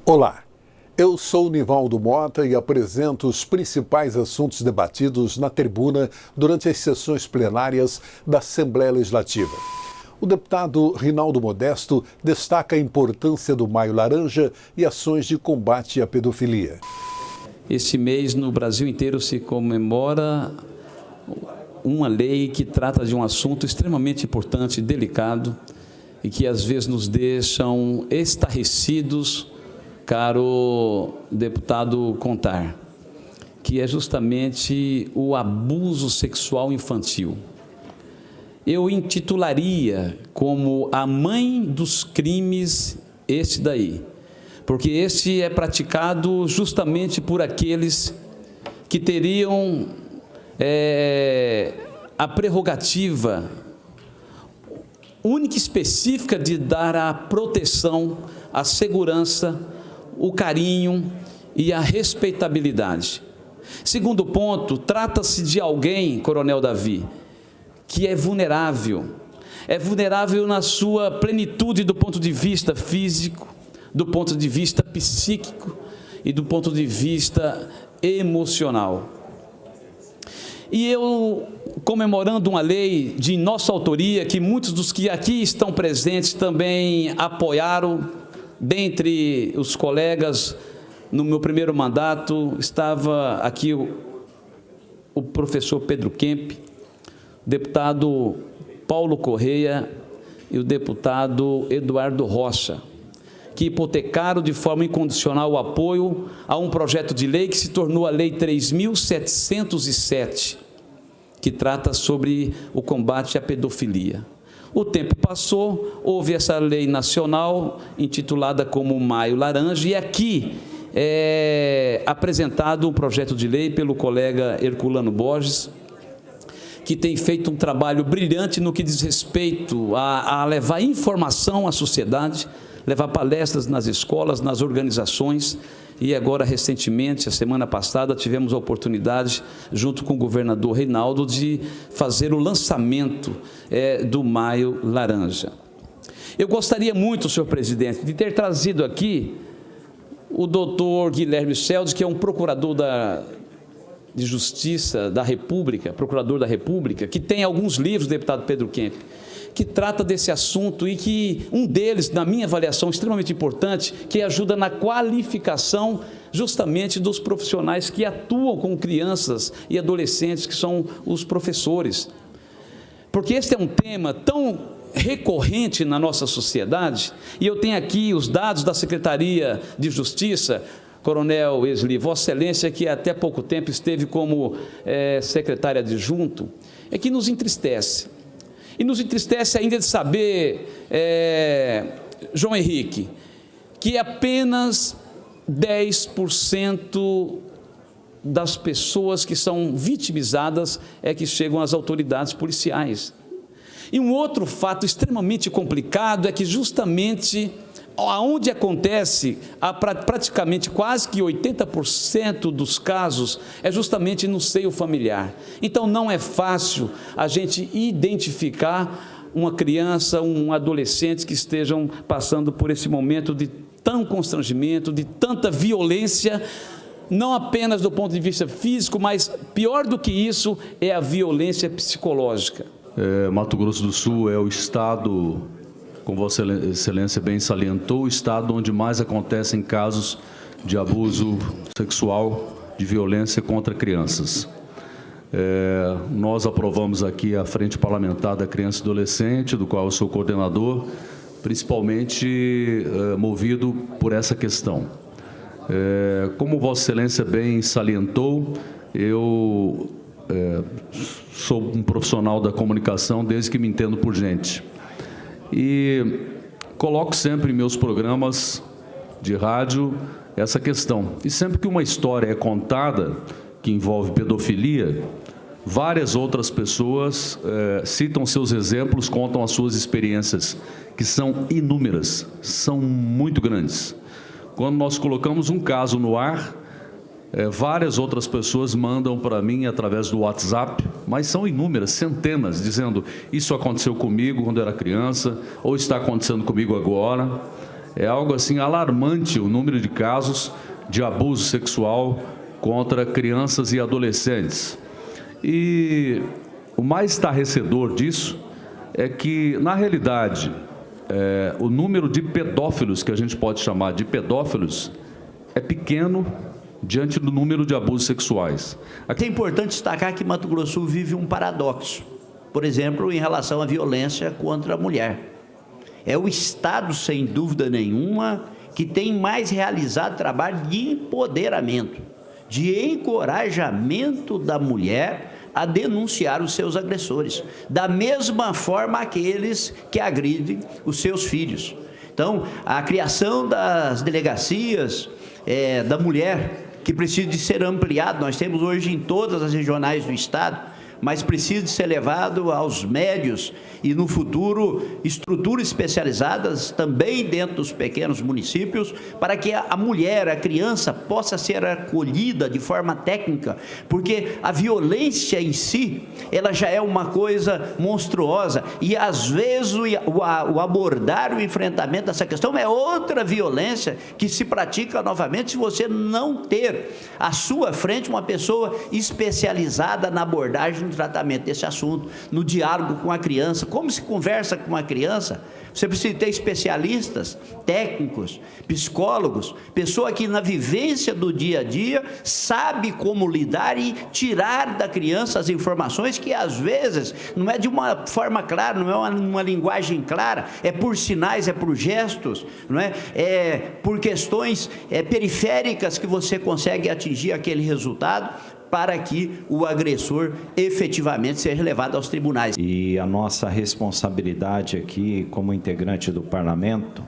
Olá, eu sou Nivaldo Mota e apresento os principais assuntos debatidos na tribuna durante as sessões plenárias da Assembleia Legislativa. O deputado Rinaldo Modesto destaca a importância do Maio Laranja e ações de combate à pedofilia. Este mês, no Brasil inteiro, se comemora uma lei que trata de um assunto extremamente importante, delicado, e que às vezes nos deixam estarrecidos, caro deputado Contar, que é justamente o abuso sexual infantil. Eu intitularia como a mãe dos crimes este daí, porque este é praticado justamente por aqueles que teriam a prerrogativa única e específica de dar a proteção, a segurança, o carinho e a respeitabilidade. Segundo ponto, trata-se de alguém, Coronel Davi, que é vulnerável na sua plenitude do ponto de vista físico, do ponto de vista psíquico e do ponto de vista emocional. E eu, comemorando uma lei de nossa autoria, que muitos dos que aqui estão presentes também apoiaram, dentre os colegas, no meu primeiro mandato, estava aqui o professor Pedro Kemp, o deputado Paulo Correia e o deputado Eduardo Rocha, que hipotecaram de forma incondicional o apoio a um projeto de lei que se tornou a Lei 3.707, que trata sobre o combate à pedofilia. O tempo passou, houve essa lei nacional, intitulada como Maio Laranja, e aqui é apresentado um projeto de lei pelo colega Herculano Borges, que tem feito um trabalho brilhante no que diz respeito a levar informação à sociedade, levar palestras nas escolas, nas organizações, e agora, recentemente, a semana passada, tivemos a oportunidade, junto com o governador Reinaldo, de fazer o lançamento do Maio Laranja. Eu gostaria muito, senhor presidente, de ter trazido aqui o doutor Guilherme Celdes, que é um procurador de Justiça da República, procurador da República, que tem alguns livros, deputado Pedro Kemp, que trata desse assunto e que um deles, na minha avaliação, extremamente importante, que ajuda na qualificação justamente dos profissionais que atuam com crianças e adolescentes, que são os professores. Porque esse é um tema tão recorrente na nossa sociedade, e eu tenho aqui os dados da Secretaria de Justiça, Coronel Esli, Vossa Excelência, que até pouco tempo esteve como secretária adjunto, é que nos entristece. E nos entristece ainda de saber, João Henrique, que apenas 10% das pessoas que são vitimizadas que chegam às autoridades policiais. E um outro fato extremamente complicado é que justamente onde acontece, praticamente quase que 80% dos casos, é justamente no seio familiar. Então, não é fácil a gente identificar uma criança, um adolescente que estejam passando por esse momento de tão constrangimento, de tanta violência, não apenas do ponto de vista físico, mas pior do que isso é a violência psicológica. Mato Grosso do Sul é o estado, como Vossa Excelência bem salientou, o estado onde mais acontecem casos de abuso sexual, de violência contra crianças. Nós aprovamos aqui a Frente Parlamentar da Criança e Adolescente, do qual eu sou coordenador, principalmente movido por essa questão. Como Vossa Excelência bem salientou, eu sou um profissional da comunicação desde que me entendo por gente. E coloco sempre em meus programas de rádio essa questão. E sempre que uma história é contada que envolve pedofilia, várias outras pessoas citam seus exemplos, contam as suas experiências, que são inúmeras, são muito grandes. Quando nós colocamos um caso no ar, várias outras pessoas mandam para mim através do WhatsApp, mas são inúmeras, centenas, dizendo: isso aconteceu comigo quando era criança, ou está acontecendo comigo agora. É algo assim alarmante o número de casos de abuso sexual contra crianças e adolescentes. E o mais estarrecedor disso é que, na realidade, o número de pedófilos, que a gente pode chamar de pedófilos, é pequeno diante do número de abusos sexuais. É importante destacar que Mato Grosso do Sul vive um paradoxo, por exemplo, em relação à violência contra a mulher. É o Estado, sem dúvida nenhuma, que tem mais realizado trabalho de empoderamento, de encorajamento da mulher a denunciar os seus agressores, da mesma forma aqueles que agridem os seus filhos. Então, a criação das delegacias da mulher, que precisa de ser ampliado, nós temos hoje em todas as regionais do Estado, mas precisa de ser levado aos médios e, no futuro, estruturas especializadas também dentro dos pequenos municípios, para que a mulher, a criança, possa ser acolhida de forma técnica, porque a violência em si, ela já é uma coisa monstruosa, e às vezes o abordar o enfrentamento dessa questão é outra violência que se pratica novamente se você não ter à sua frente uma pessoa especializada na abordagem do tratamento desse assunto, no diálogo com a criança. Como se conversa com uma criança? Você precisa ter especialistas, técnicos, psicólogos, pessoa que na vivência do dia a dia sabe como lidar e tirar da criança as informações que às vezes não é de uma forma clara, não é uma linguagem clara, é por sinais, é por gestos, não é? É por questões periféricas que você consegue atingir aquele resultado, para que o agressor efetivamente seja levado aos tribunais. E a nossa responsabilidade aqui, como integrante do Parlamento,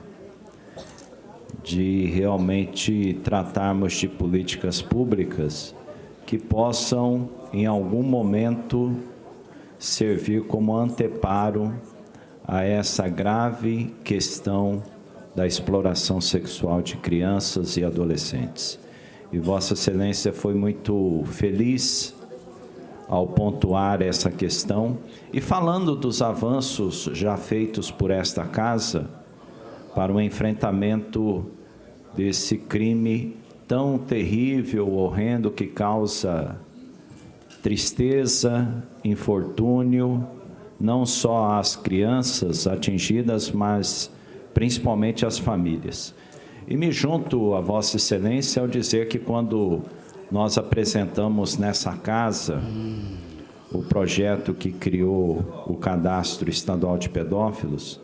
de realmente tratarmos de políticas públicas que possam, em algum momento, servir como anteparo a essa grave questão da exploração sexual de crianças e adolescentes. E Vossa Excelência foi muito feliz ao pontuar essa questão. E falando dos avanços já feitos por esta Casa para o enfrentamento desse crime tão terrível, horrendo, que causa tristeza, infortúnio, não só às crianças atingidas, mas principalmente às famílias. E me junto a Vossa Excelência ao dizer que quando nós apresentamos nessa Casa o projeto que criou o Cadastro Estadual de Pedófilos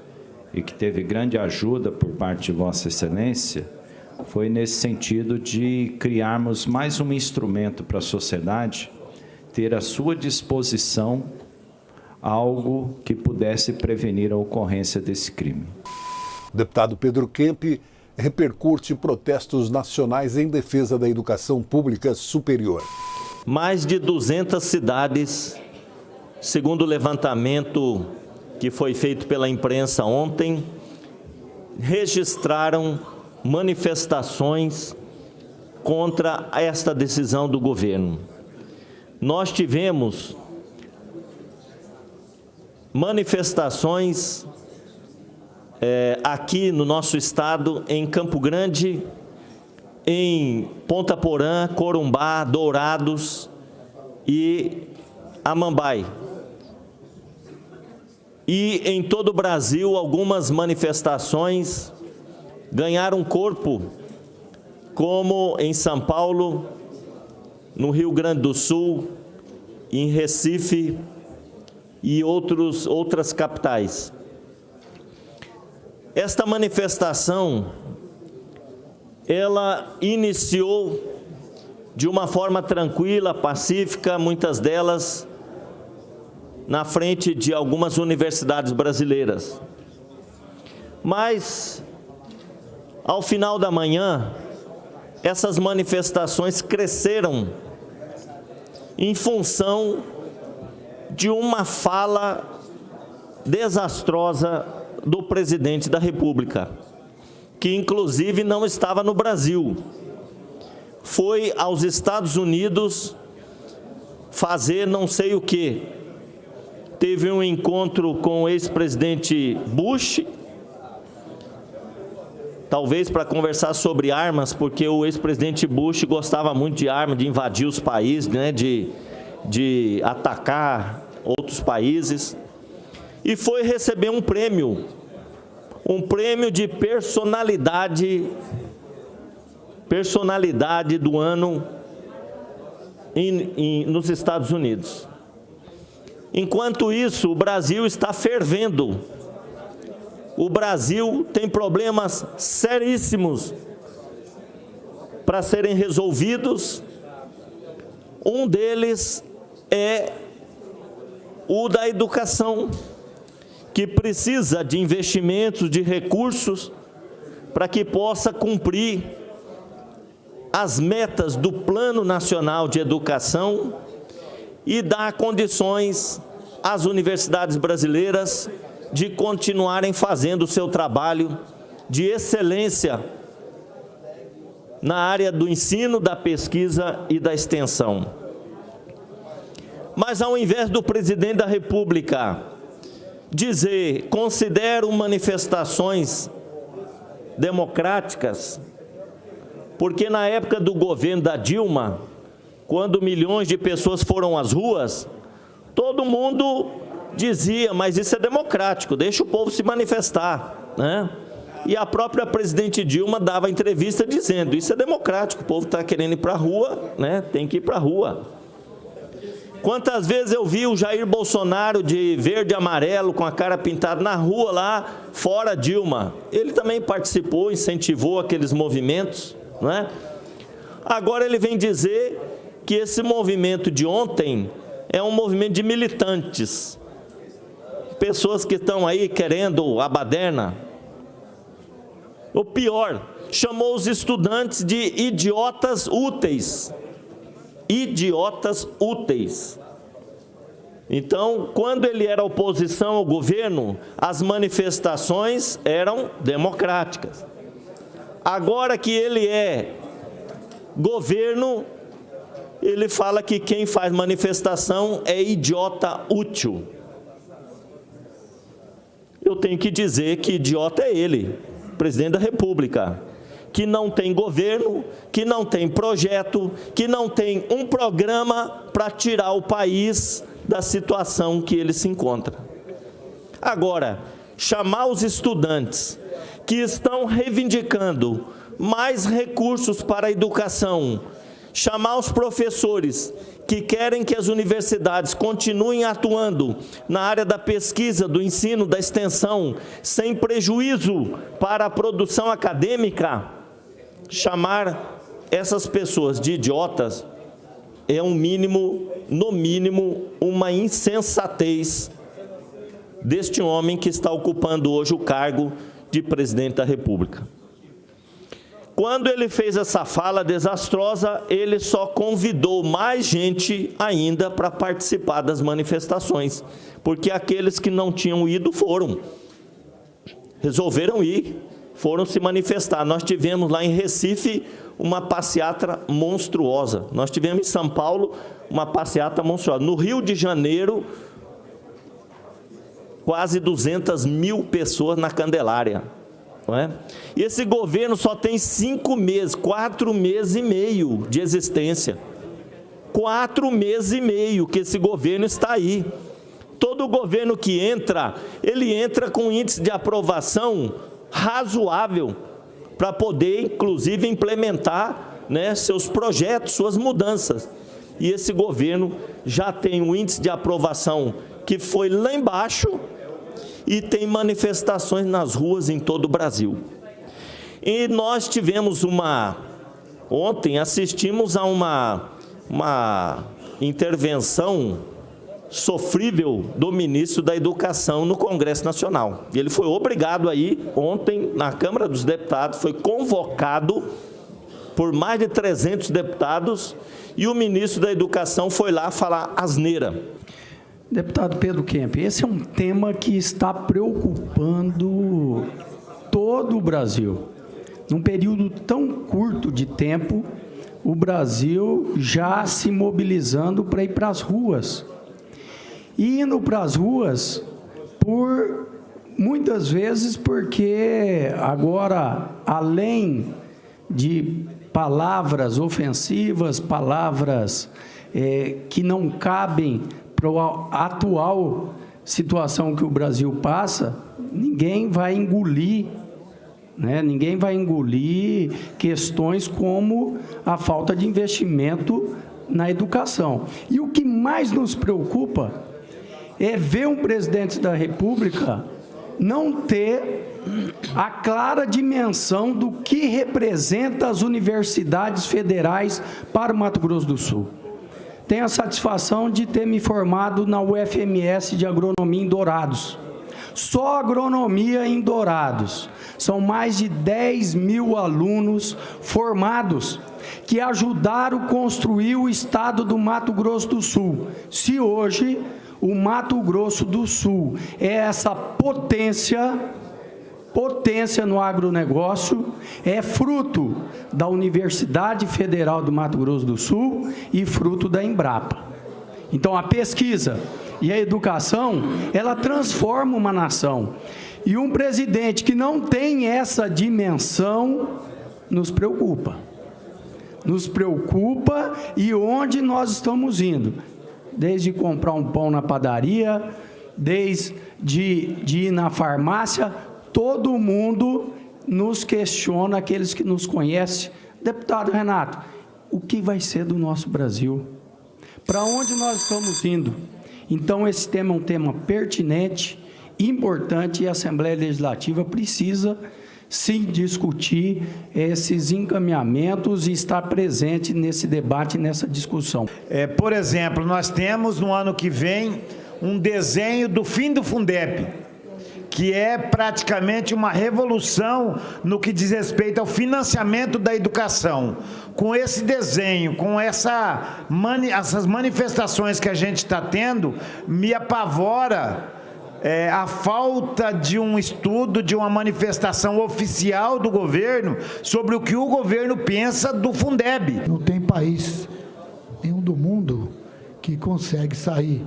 e que teve grande ajuda por parte de Vossa Excelência, foi nesse sentido de criarmos mais um instrumento para a sociedade ter à sua disposição algo que pudesse prevenir a ocorrência desse crime. O deputado Pedro Kemp repercute protestos nacionais em defesa da educação pública superior. Mais de 200 cidades, segundo o levantamento que foi feito pela imprensa ontem, registraram manifestações contra esta decisão do governo. Nós tivemos manifestações aqui no nosso estado, em Campo Grande, em Ponta Porã, Corumbá, Dourados e Amambai. E em todo o Brasil, algumas manifestações ganharam corpo, como em São Paulo, no Rio Grande do Sul, em Recife e outras capitais. Esta manifestação, ela iniciou de uma forma tranquila, pacífica, muitas delas na frente de algumas universidades brasileiras. Mas, ao final da manhã, essas manifestações cresceram em função de uma fala desastrosa do presidente da República, que inclusive não estava no Brasil. Foi aos Estados Unidos fazer não sei o quê. Teve um encontro com o ex-presidente Bush talvez para conversar sobre armas, porque o ex-presidente Bush gostava muito de arma, de invadir os países, né, de atacar outros países, e foi receber um prêmio de personalidade do ano nos Estados Unidos. Enquanto isso, o Brasil está fervendo. O Brasil tem problemas seríssimos para serem resolvidos. Um deles é o da educação, que precisa de investimentos, de recursos, para que possa cumprir as metas do Plano Nacional de Educação e dar condições às universidades brasileiras de continuarem fazendo o seu trabalho de excelência na área do ensino, da pesquisa e da extensão. Mas ao invés do presidente da República dizer, considero manifestações democráticas, porque na época do governo da Dilma, quando milhões de pessoas foram às ruas, todo mundo dizia, mas isso é democrático, deixa o povo se manifestar, né? E a própria presidente Dilma dava entrevista dizendo, isso é democrático, o povo está querendo ir para a rua, né? Tem que ir para a rua. Quantas vezes eu vi o Jair Bolsonaro de verde e amarelo, com a cara pintada na rua lá, fora Dilma. Ele também participou, incentivou aqueles movimentos, não é? Agora ele vem dizer que esse movimento de ontem é um movimento de militantes. Pessoas que estão aí querendo a baderna. O pior, chamou os estudantes de idiotas úteis. Idiotas úteis. Então, quando ele era oposição ao governo, as manifestações eram democráticas. Agora que ele é governo, ele fala que quem faz manifestação é idiota útil. Eu tenho que dizer que idiota é ele, presidente da República, que não tem governo, que não tem projeto, que não tem um programa para tirar o país da situação que ele se encontra. Agora, chamar os estudantes que estão reivindicando mais recursos para a educação, chamar os professores que querem que as universidades continuem atuando na área da pesquisa, do ensino, da extensão, sem prejuízo para a produção acadêmica, chamar essas pessoas de idiotas é no mínimo, uma insensatez deste homem que está ocupando hoje o cargo de presidente da República. Quando ele fez essa fala desastrosa, ele só convidou mais gente ainda para participar das manifestações, porque aqueles que não tinham ido resolveram ir, foram se manifestar. Nós tivemos lá em Recife uma passeata monstruosa, nós tivemos em São Paulo uma passeata monstruosa, no Rio de Janeiro, quase 200 mil pessoas na Candelária. Não é? E esse governo só tem 5 meses, 4 meses e meio de existência. 4 meses e meio que esse governo está aí. Todo governo que entra, ele entra com índice de aprovação razoável, para poder, inclusive, implementar, né, seus projetos, suas mudanças. E esse governo já tem um índice de aprovação que foi lá embaixo, e tem manifestações nas ruas em todo o Brasil. E nós tivemos ontem assistimos a uma intervenção sofrível do ministro da Educação no Congresso Nacional. Ele foi obrigado a ir ontem na Câmara dos Deputados, foi convocado por mais de 300 deputados, e o ministro da Educação foi lá falar asneira. Deputado Pedro Kemp, esse é um tema que está preocupando todo o Brasil. Num período tão curto de tempo, o Brasil já se mobilizando para ir para as ruas. E indo para as ruas por Muitas vezes porque agora, além de palavras ofensivas, palavras que não cabem para a atual situação que o Brasil passa, ninguém vai engolir, né? Ninguém vai engolir questões como a falta de investimento na educação. E o que mais nos preocupa é ver um presidente da República não ter a clara dimensão do que representa as universidades federais para o Mato Grosso do Sul. Tenho a satisfação de ter me formado na UFMS de Agronomia em Dourados. Só agronomia em Dourados. São mais de 10 mil alunos formados que ajudaram a construir o estado do Mato Grosso do Sul. Se hoje o Mato Grosso do Sul é essa potência no agronegócio, é fruto da Universidade Federal do Mato Grosso do Sul e fruto da Embrapa. Então, a pesquisa e a educação, ela transforma uma nação. E um presidente que não tem essa dimensão nos preocupa. Nos preocupa e onde nós estamos indo. Desde comprar um pão na padaria, desde de ir na farmácia, todo mundo nos questiona, aqueles que nos conhecem. Deputado Renato, o que vai ser do nosso Brasil? Para onde nós estamos indo? Então, esse tema é um tema pertinente, importante, e a Assembleia Legislativa precisa, sim, discutir esses encaminhamentos e estar presente nesse debate, nessa discussão. Por exemplo, nós temos no ano que vem um desenho do fim do Fundeb, que é praticamente uma revolução no que diz respeito ao financiamento da educação. Com esse desenho, com essas manifestações que a gente está tendo, me apavora a falta de um estudo, de uma manifestação oficial do governo sobre o que o governo pensa do Fundeb. Não tem país nenhum do mundo que consegue sair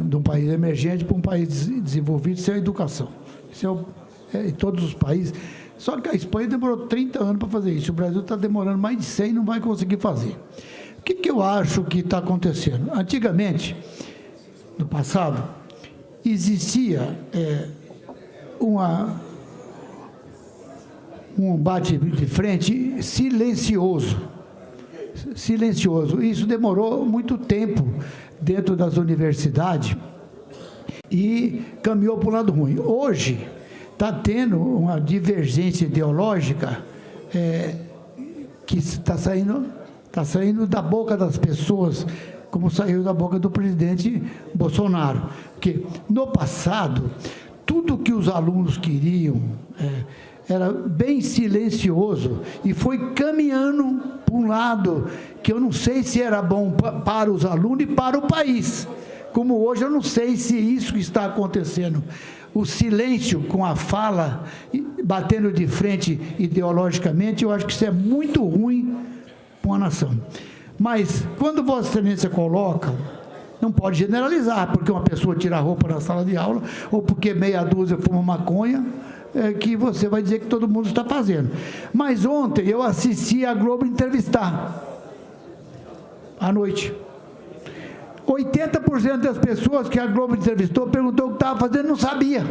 de um país emergente para um país desenvolvido sem a educação. Isso em todos os países. Só que a Espanha demorou 30 anos para fazer isso. O Brasil está demorando mais de 100 e não vai conseguir fazer. O que eu acho que está acontecendo? Antigamente, no passado, existia um bate de frente silencioso. Isso demorou muito tempo dentro das universidades e caminhou para o lado ruim. Hoje está tendo uma divergência ideológica que está saindo da boca das pessoas, como saiu da boca do presidente Bolsonaro. Porque no passado, tudo que os alunos queriam era bem silencioso e foi caminhando para um lado que eu não sei se era bom para os alunos e para o país. Como hoje eu não sei se isso que está acontecendo. O silêncio com a fala, batendo de frente ideologicamente, eu acho que isso é muito ruim para uma nação. Mas, quando Vossa Excelência coloca, não pode generalizar, porque uma pessoa tira a roupa na sala de aula, ou porque meia dúzia fuma maconha, que você vai dizer que todo mundo está fazendo. Mas ontem eu assisti a Globo entrevistar, à noite. 80% das pessoas que a Globo entrevistou perguntou o que estava fazendo, não sabia.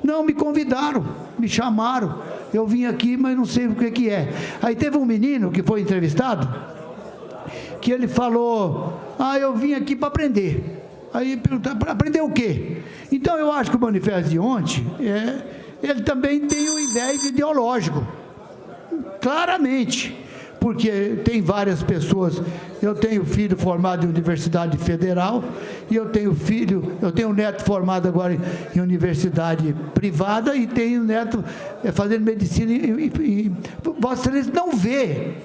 Não, me convidaram, me chamaram, eu vim aqui, mas não sei o que é. Aí teve um menino que foi entrevistado, que ele falou, eu vim aqui para aprender. Aí perguntaram, para aprender o quê? Então eu acho que o manifesto de ontem, ele também tem um viés ideológico, claramente, porque tem várias pessoas, eu tenho filho formado em universidade federal, e eu tenho um neto formado agora em universidade privada, e tenho um neto fazendo medicina, e Vossa Excelência não vê,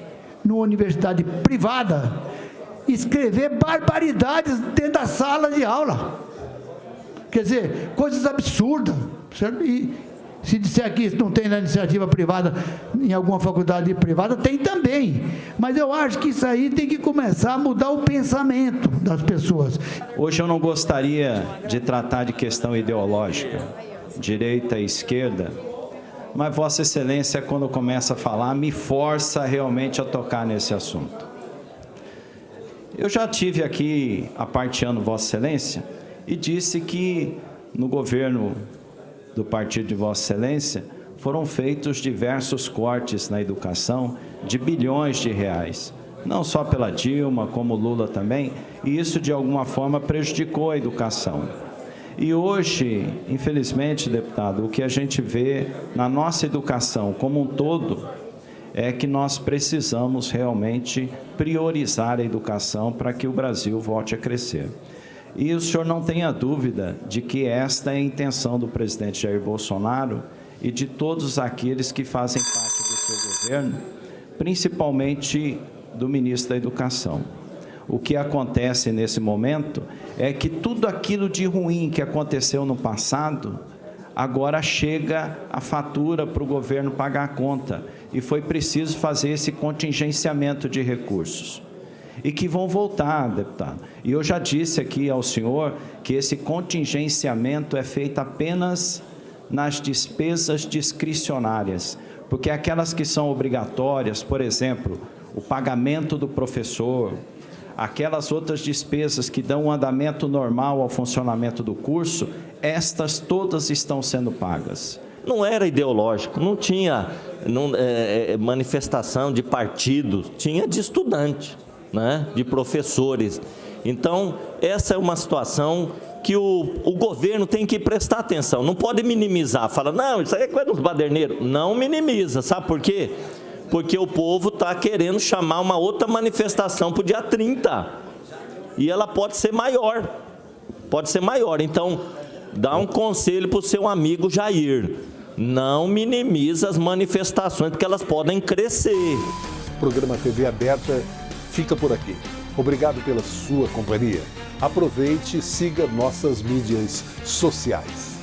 numa universidade privada, escrever barbaridades dentro da sala de aula. Quer dizer, coisas absurdas. Certo? Se disser que isso não tem na iniciativa privada, em alguma faculdade privada, tem também. Mas eu acho que isso aí tem que começar a mudar o pensamento das pessoas. Hoje eu não gostaria de tratar de questão ideológica, direita e esquerda, mas Vossa Excelência, quando começa a falar, me força realmente a tocar nesse assunto. Eu já tive aqui, aparteando Vossa Excelência, e disse que no governo do partido de Vossa Excelência foram feitos diversos cortes na educação de bilhões de reais, não só pela Dilma, como Lula também, e isso de alguma forma prejudicou a educação. E hoje, infelizmente, deputado, o que a gente vê na nossa educação como um todo é que nós precisamos realmente priorizar a educação para que o Brasil volte a crescer. E o senhor não tenha dúvida de que esta é a intenção do presidente Jair Bolsonaro e de todos aqueles que fazem parte do seu governo, principalmente do ministro da Educação. O que acontece nesse momento é que tudo aquilo de ruim que aconteceu no passado, agora chega a fatura para o governo pagar a conta. E foi preciso fazer esse contingenciamento de recursos. E que vão voltar, deputado. E eu já disse aqui ao senhor que esse contingenciamento é feito apenas nas despesas discricionárias, porque aquelas que são obrigatórias, por exemplo, o pagamento do professor, aquelas outras despesas que dão um andamento normal ao funcionamento do curso, estas todas estão sendo pagas. Não era ideológico, não tinha manifestação de partido, tinha de estudante, né, de professores. Então, essa é uma situação que o governo tem que prestar atenção, não pode minimizar, fala, não, isso aí é coisa dos baderneiros. Não minimiza, sabe por quê? Porque o povo está querendo chamar uma outra manifestação para o dia 30, e ela pode ser maior, então, dá um conselho para o seu amigo Jair, não minimiza as manifestações, porque elas podem crescer. O programa TV Aberta fica por aqui. Obrigado pela sua companhia. Aproveite e siga nossas mídias sociais.